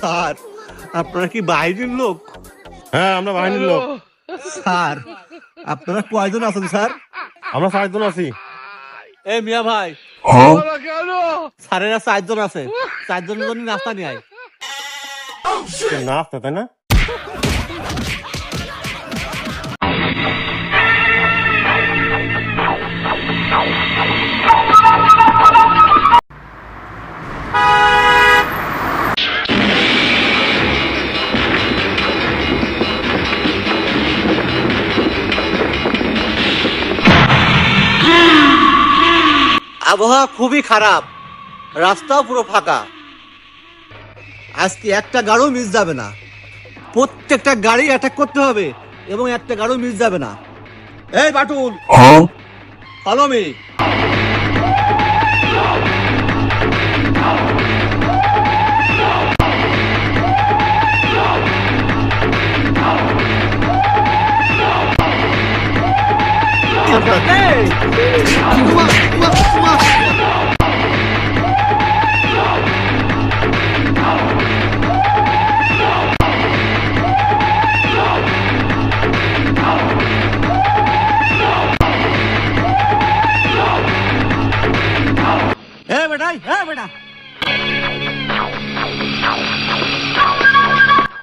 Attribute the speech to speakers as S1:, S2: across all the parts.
S1: Sir, আপনারা কি বাইরের লোক?
S2: হ্যাঁ, আমরা বাহিনীর লোক।
S1: স্যার, আপনারা কয়জন আছেন স্যার?
S2: আমরা 4 জন আছি।
S1: এই মিয়া ভাই, স্যারেরা 4 জন আছে, 4 জনের জন্য নাস্তা নিয়ে আয়।
S2: না আসতে, তাই না?
S1: আবহাওয়া খুবই খারাপ, রাস্তাও পুরো ফাঁকা। আজকে একটা গাড়িও মিস যাবে না, প্রত্যেকটা গাড়ি অ্যাটাক করতে হবে এবং একটা গাড়িও মিস যাবে না। এই বাটুল, ফলো মি।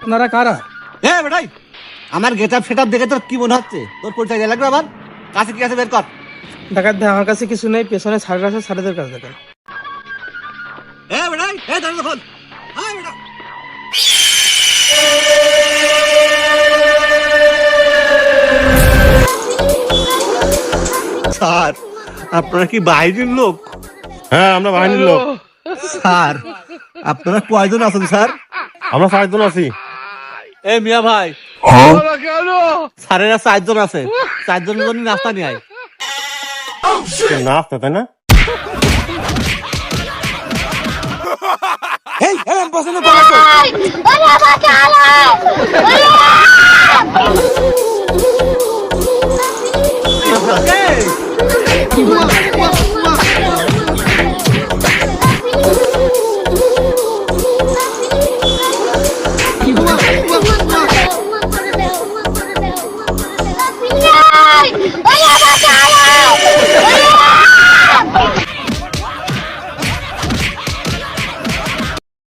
S3: আপনারা কারা?
S1: বেটাই, আমার গেট আপ সেট আপ দেখে তোর কি মনে হচ্ছে? তোর পরিচয় দেয়া লাগবে আমার কাছে? কি আছে বের কর।
S3: ডাকাত ভাই, আমার কাছে কিছু নেই, পেছনে সারের আছে, সারেদের কাছে দেখেন।
S1: বেটাই, দাঁড়িয়ে ফোন। বেটা, স্যার, আপনারা কি বাইরের লোক?
S2: হ্যাঁ, আমরা বাহিনীর লোক।
S1: স্যার, আপনারা কয়জন আছেন স্যার?
S2: আমরা 4 জন আছি।
S1: এই মিয়া ভাই, স্যারেরা 4 জন আছে, 4 জনের জন্য নাস্তা নিয়ে আয়।
S2: না আসতে, তাই না?
S1: এই পছন্দ